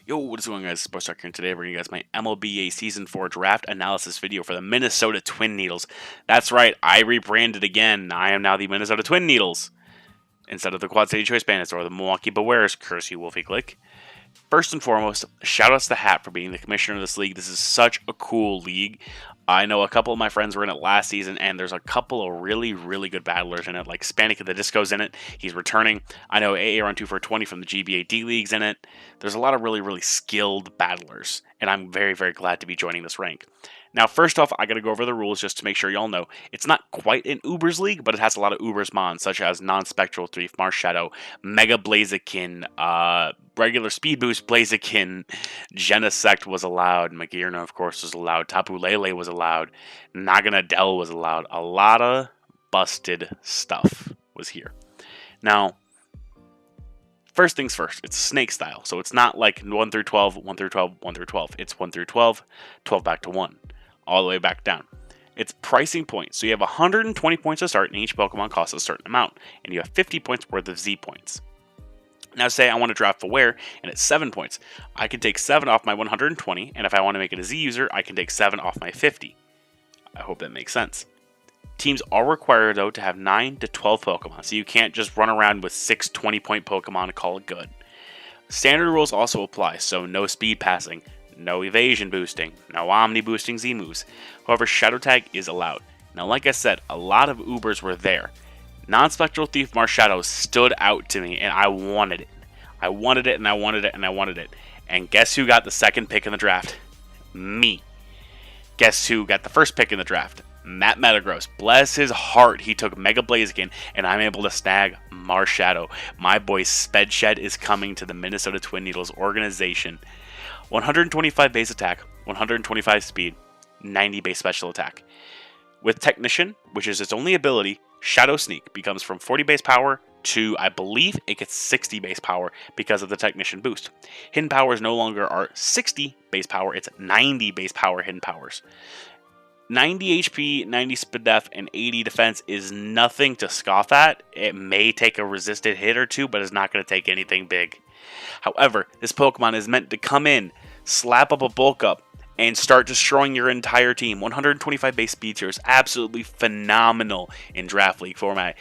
Yo, what is going on, guys? Sports Talk here, and today I'm bringing you guys my MLBA Season 4 draft analysis video for the Minnesota Twin Needles. That's right, I rebranded again. I am now the Minnesota Twin Needles instead of the Quad City Choice Bandits or the Milwaukee Bewares. Curse you, Wolfie Click. First and foremost, shout outs to Hat for being the commissioner of this league. This is such a cool league. I know a couple of my friends were in it last season, and there's a couple of really, really good battlers in it. Like Spanik of the Disco's in it. He's returning. I know AA Run 2 for 20 from the GBA D League's in it. There's a lot of really, really skilled battlers, and I'm very, very glad to be joining this rank. Now, first off, I got to go over the rules just to make sure y'all know. It's not quite an Ubers league, but it has a lot of Ubers mons, such as Non-Spectral Thief, Marshadow, Mega Blaziken, regular Speed Boost Blaziken, Genesect was allowed, Magirna, of course, was allowed, Tapu Lele was allowed, Naganadel was allowed. A lot of busted stuff was here. Now, first things first, it's snake style, so it's not like 1 through 12, 1 through 12, 1 through 12. It's 1 through 12, 12 back to 1. All the way back down. It's pricing points. So you have 120 points to start, and each Pokemon costs a certain amount. And you have 50 points worth of Z points. Now say I want to draft Aware, and it's 7 points. I can take 7 off my 120, and if I want to make it a Z user, I can take 7 off my 50. I hope that makes sense. Teams are required, though, to have 9 to 12 Pokemon, so you can't just run around with 6 20-point Pokemon and call it good. Standard rules also apply, so no speed passing, no evasion boosting, no omni boosting Z moves. However, Shadow Tag is allowed. Now, like I said, a lot of Ubers were there. Non-Spectral Thief Marshadow stood out to me, and I wanted it. I wanted it, and I wanted it, and I wanted it. And guess who got the second pick in the draft? Me. Guess who got the first pick in the draft? Matt Metagross. Bless his heart, he took Mega Blaziken, and I'm able to snag Marshadow. My boy Spedshed is coming to the Minnesota Twin Needles organization. 125 base attack, 125 speed, 90 base special attack. With Technician, which is its only ability, Shadow Sneak becomes from 40 base power to, I believe, it gets 60 base power because of the Technician boost. Hidden powers no longer are 60 base power, it's 90 base power hidden powers. 90 HP, 90 speed def, and 80 defense is nothing to scoff at. It may take a resisted hit or two, but it's not going to take anything big. However, this Pokemon is meant to come in, slap up a bulk up, and start destroying your entire team. 125 base speed tier is absolutely phenomenal in Draft League format.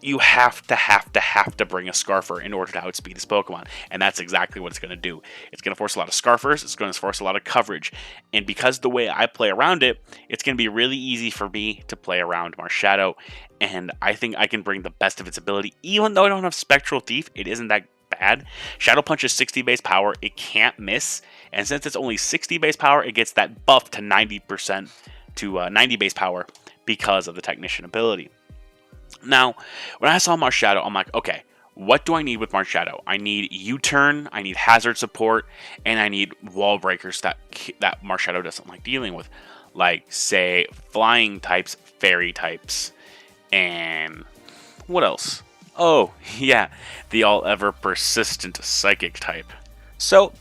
You have to bring a Scarfer in order to outspeed this Pokemon, and that's exactly what it's going to do. It's going to force a lot of Scarfers, it's going to force a lot of coverage, and because the way I play around it, it's going to be really easy for me to play around Marshadow, and I think I can bring the best of its ability. Even though I don't have Spectral Thief, it isn't that bad. Shadow Punch is 60 base power, it can't miss, and since it's only 60 base power, it gets that buff to 90% to 90 base power because of the Technician ability. Now, when I saw Marshadow, I'm like, okay, what do I need with Marshadow? I need U-turn, I need hazard support, and I need wall breakers that Marshadow doesn't like dealing with. Like, say, flying types, fairy types, and what else? Oh, yeah, the all-ever persistent psychic type. So,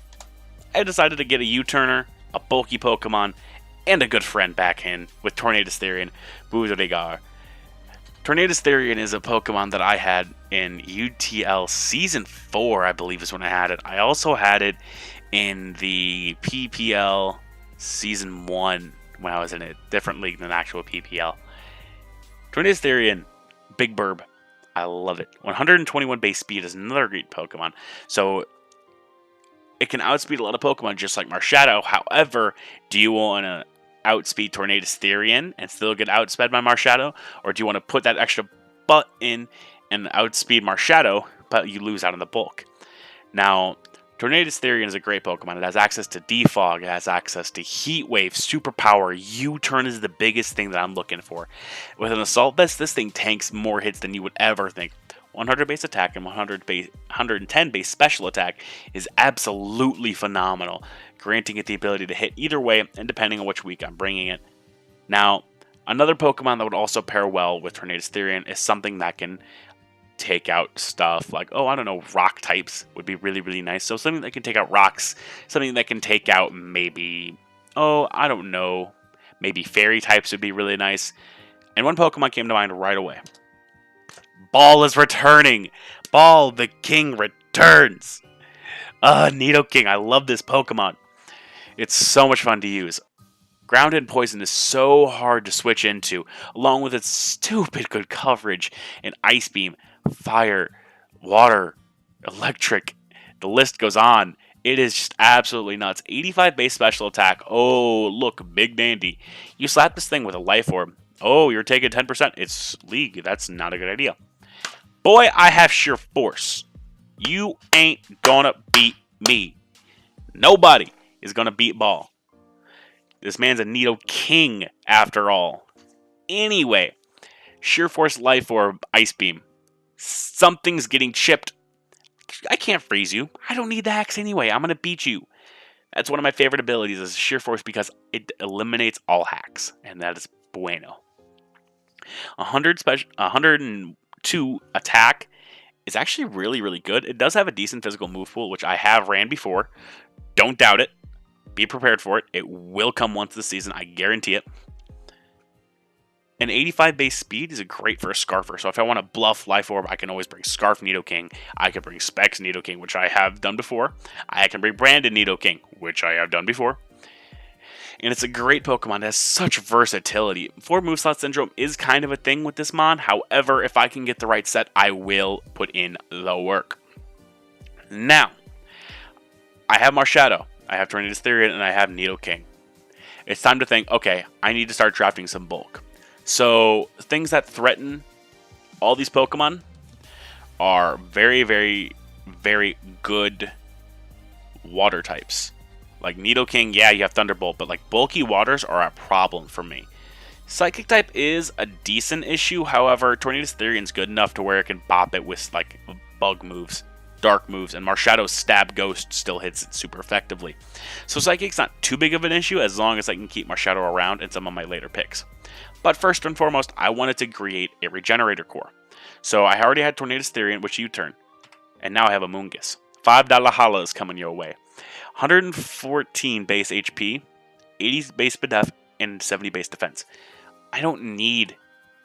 I decided to get a U-turner, a bulky Pokemon, and a good friend back in with Tornadus Therian, Boozeregar. Tornadus Therian is a Pokemon that I had in UTL Season 4, I believe is when I had it. I also had it in the PPL Season 1 when I was in a different league than actual PPL. Tornadus Therian, Big Burb. I love it. 121 base speed is another great Pokemon. So it can outspeed a lot of Pokemon just like Marshadow. However, do you want to outspeed Tornadus Therian and still get outsped by Marshadow? Or do you want to put that extra butt in and outspeed Marshadow, but you lose out on the bulk? Now, Tornadus Therian is a great Pokemon. It has access to Defog, it has access to Heat Wave, Superpower, U-turn is the biggest thing that I'm looking for. With an Assault Vest, this thing tanks more hits than you would ever think. 100 base attack and 110 base special attack is absolutely phenomenal, granting it the ability to hit either way and depending on which week I'm bringing it. Now, another Pokemon that would also pair well with Tornadus Therian is something that can take out stuff like, oh, I don't know, rock types would be really, really nice. So something that can take out rocks, something that can take out maybe, oh, I don't know, maybe fairy types would be really nice. And one Pokemon came to mind right away. Ball is returning. Ball, the king, returns. Nidoking. I love this Pokemon. It's so much fun to use. Ground and Poison is so hard to switch into, along with its stupid good coverage in Ice Beam, Fire, Water, Electric. The list goes on. It is just absolutely nuts. 85 base special attack. Oh, look, big dandy. You slap this thing with a Life Orb. Oh, you're taking 10%. It's League. That's not a good idea. Boy, I have sheer force. You ain't gonna beat me. Nobody is gonna beat Ball. This man's a Nidoking after all. Anyway, sheer force, Life Orb, Ice Beam. Something's getting chipped. I can't freeze you. I don't need the hacks anyway. I'm gonna beat you. That's one of my favorite abilities is sheer force because it eliminates all hacks, and that is bueno. 102 attack is actually really, really good. It does have a decent physical move pool, which I have ran before. Don't doubt it. Be prepared for it. It will come once this season. I guarantee it. An 85 base speed is great for a Scarfer. So if I want to bluff Life Orb, I can always bring Scarf Nidoking. I can bring Specs Nidoking, which I have done before. I can bring Branded Nidoking, which I have done before. And it's a great Pokemon that has such versatility. 4 Moveslot Syndrome is kind of a thing with this mon. However, if I can get the right set, I will put in the work. Now, I have Marshadow, I have Tornadus Therian, and I have Nidoking. It's time to think, okay, I need to start drafting some bulk. So, things that threaten all these Pokemon are very, very, very good water types. Like Nidoking, yeah, you have Thunderbolt, but like bulky waters are a problem for me. Psychic type is a decent issue, however, Tornadus Therian's good enough to where it can bop it with like bug moves, dark moves, and Marshadow's Stab Ghost still hits it super effectively. So Psychic's not too big of an issue as long as I can keep Marshadow around in some of my later picks. But first and foremost, I wanted to create a Regenerator Core. So I already had Tornadus Therian, which you turn, and now I have a Moongus. $5 Hala is coming your way. 114 base HP, 80 base def, and 70 base defense. I don't need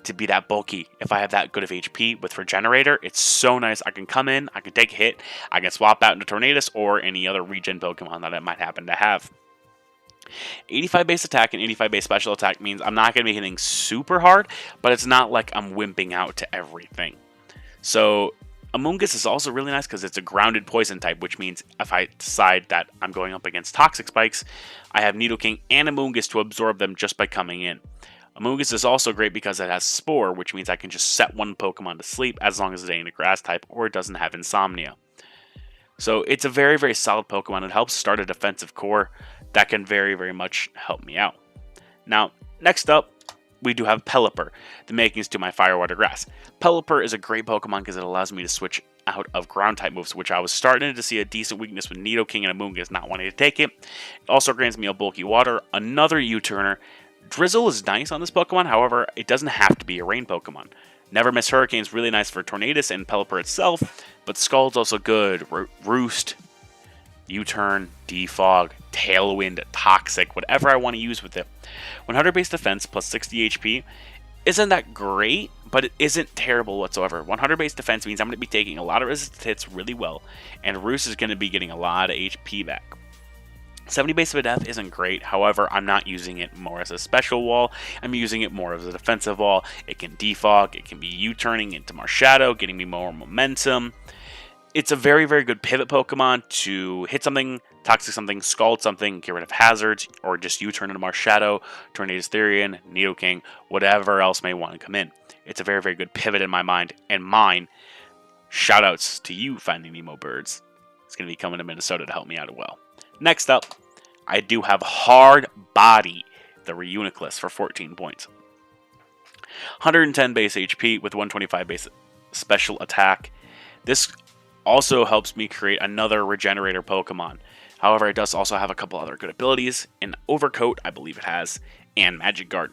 to be that bulky if I have that good of HP with Regenerator. It's so nice. I can come in, I can take a hit, I can swap out into Tornadus or any other regen Pokemon that I might happen to have. 85 base attack and 85 base special attack means I'm not going to be hitting super hard, but it's not like I'm wimping out to everything. So Amoonguss is also really nice because it's a grounded poison type, which means if I decide that I'm going up against Toxic Spikes, I have Nidoking and Amoonguss to absorb them just by coming in. Amoonguss is also great because it has Spore, which means I can just set one Pokemon to sleep as long as it ain't a grass type or it doesn't have Insomnia. So it's a very, very solid Pokemon. It helps start a defensive core that can very, very much help me out. Now, next up, we do have Pelipper, the makings to my Fire, Water, Grass. Pelipper is a great Pokemon because it allows me to switch out of ground type moves, which I was starting to see a decent weakness with Nidoking and Amoonguss not wanting to take it. It also grants me a bulky water, another U-turner. Drizzle is nice on this Pokemon, however, it doesn't have to be a rain Pokemon. Never Miss Hurricane is really nice for Tornadus and Pelipper itself, but Scald's also good. Roost, U-turn, Defog, Tailwind, Toxic, whatever I want to use with it. 100 base defense plus 60 HP isn't that great, but it isn't terrible whatsoever. 100 base defense means I'm going to be taking a lot of resistant hits really well, and Roost is going to be getting a lot of HP back. 70 base of a death isn't great, however, I'm not using it more as a special wall, I'm using it more as a defensive wall. It can defog, it can be U-turning into Marshadow, getting me more momentum. It's a very, very good pivot Pokemon to hit something, Toxic something, Scald something, get rid of hazards, or just U-turn into Marshadow, Tornadus Therian, Nidoking, whatever else may want to come in. It's a very, very good pivot in my mind, and mine. Shoutouts to you, Finding Nemo Birds. It's going to be coming to Minnesota to help me out as well. Next up, I do have Hardbody, the Reuniclus, for 14 points. 110 base HP with 125 base special attack. This also helps me create another Regenerator Pokemon. However, it does also have a couple other good abilities. An Overcoat, I believe it has, and Magic Guard.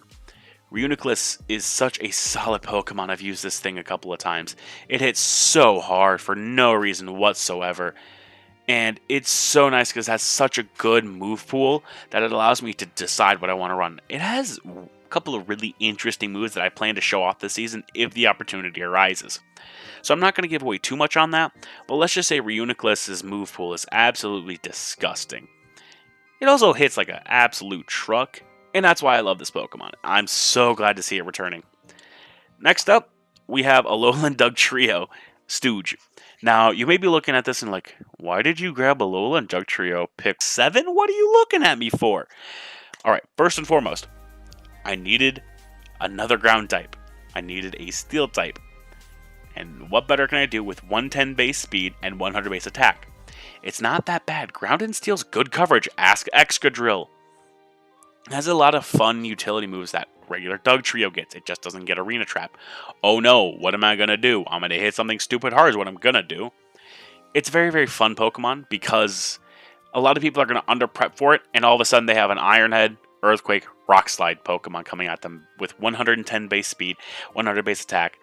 Reuniclus is such a solid Pokemon. I've used this thing a couple of times. It hits so hard for no reason whatsoever. And it's so nice because it has such a good move pool that it allows me to decide what I want to run. It has couple of really interesting moves that I plan to show off this season if the opportunity arises. So I'm not going to give away too much on that, but let's just say Reuniclus's move pool is absolutely disgusting. It also hits like an absolute truck, and that's why I love this Pokemon. I'm so glad to see it returning. Next up, we have Alolan Dugtrio, Stooge. Now, you may be looking at this and like, why did you grab Alolan Dugtrio pick 7? What are you looking at me for? Alright, first and foremost, I needed another ground type. I needed a steel type. And what better can I do with 110 base speed and 100 base attack? It's not that bad. Ground and Steel's good coverage. Ask Excadrill. It has a lot of fun utility moves that regular Dugtrio gets. It just doesn't get Arena Trap. Oh no, what am I going to do? I'm going to hit something stupid hard is what I'm going to do. It's very, very fun Pokemon because a lot of people are going to under-prep for it, and all of a sudden they have an Iron Head, Earthquake, Rock Slide Pokemon coming at them with 110 base speed, 100 base attack,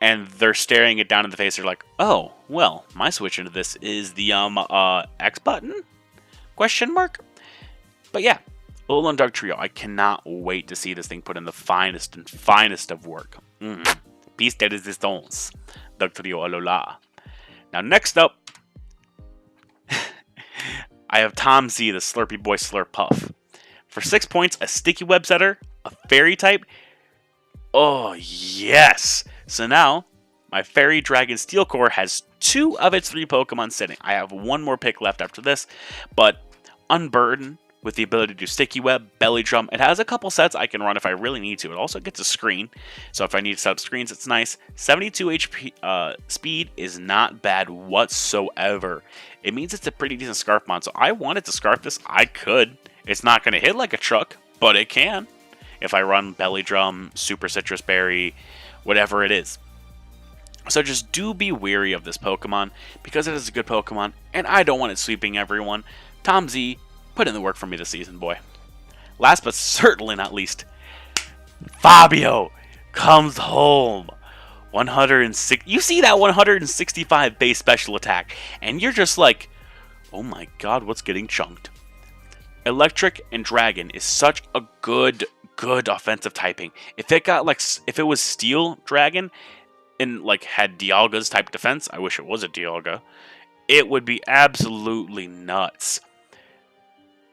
and they're staring it down in the face. They're like, oh, well, my switch into this is the X button? Question mark? But yeah, Alolan Dugtrio. I cannot wait to see this thing put in the finest and finest of work. Piece de resistance. Dugtrio Alola. Now, next up, I have Tom Z, the Slurpy Boy Slurpuff. For 6 points, a Sticky Web Setter, a Fairy type. Oh, yes! So now, my Fairy Dragon Steel Core has 2 of its 3 Pokemon sitting. I have one more pick left after this, but Unburden, with the ability to do Sticky Web, Belly Drum. It has a couple sets I can run if I really need to. It also gets a screen, so if I need to set up screens, it's nice. 72 HP speed is not bad whatsoever. It means it's a pretty decent Scarf Mon, so I wanted to Scarf this. I could. It's not going to hit like a truck, but it can. If I run Belly Drum, Super Citrus Berry, whatever it is. So just do be wary of this Pokemon, because it is a good Pokemon, and I don't want it sweeping everyone. Tom Z, put in the work for me this season, boy. Last but certainly not least, Fabio comes home. 106. You see that 165 base special attack, and you're just like, oh my god, what's getting chunked? Electric and Dragon is such a good offensive typing. If it was Steel Dragon and like had Dialga's type defense, I wish it was a Dialga, it would be absolutely nuts.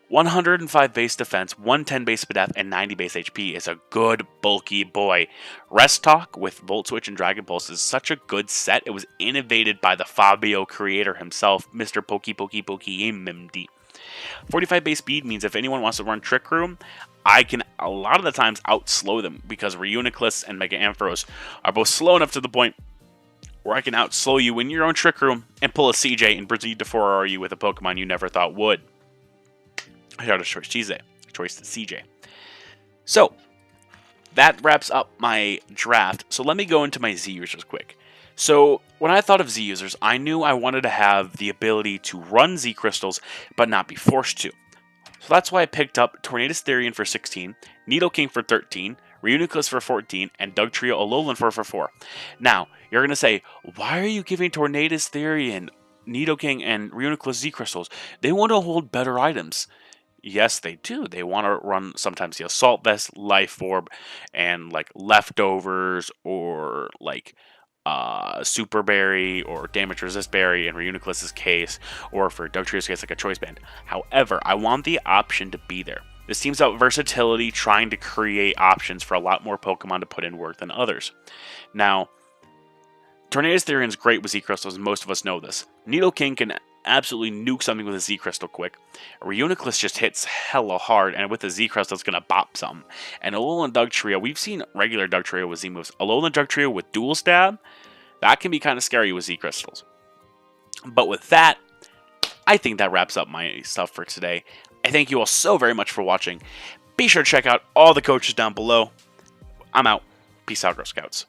105 base defense, 110 base depth, and 90 base HP is a good bulky boy. Rest Talk with Volt Switch and Dragon Pulse is such a good set. It was innovated by the Fabio creator himself, Mr. Pokey MMD. 45 base speed means if anyone wants to run Trick Room, I can a lot of the times outslow them because Reuniclus and Mega Ampharos are both slow enough to the point where I can outslow you in your own Trick Room and pull a CJ and proceed to 4R you with a Pokemon you never thought would. I got a choice CJ. So, that wraps up my draft. So let me go into my Z users quick. So, when I thought of Z users, I knew I wanted to have the ability to run Z Crystals, but not be forced to. So that's why I picked up Tornadus Therian for 16, Nidoking for 13, Reuniclus for 14, and Dugtrio Alolan for 4. Now, you're going to say, why are you giving Tornadus Therian, Nidoking, and Reuniclus Z Crystals? They want to hold better items. Yes, they do. They want to run sometimes the Assault Vest, Life Orb, and like Leftovers, or like Super Berry, or Damage Resist Berry in Reuniclus's case, or for Dugtrio's case, like a Choice Band. However, I want the option to be there. This team's about versatility, trying to create options for a lot more Pokemon to put in work than others. Now, Tornadus Therian's great with Z Crystals, and most of us know this. Nidoking can absolutely nuke something with a Z Crystal quick. Reuniclus just hits hella hard, and with a Z Crystal, it's going to bop some. And Alolan Dugtrio, we've seen regular Dugtrio with Z moves. Alolan Dugtrio with Dual Stab, that can be kind of scary with Z Crystals. But with that, I think that wraps up my stuff for today. I thank you all so very much for watching. Be sure to check out all the coaches down below. I'm out. Peace out, Girl Scouts.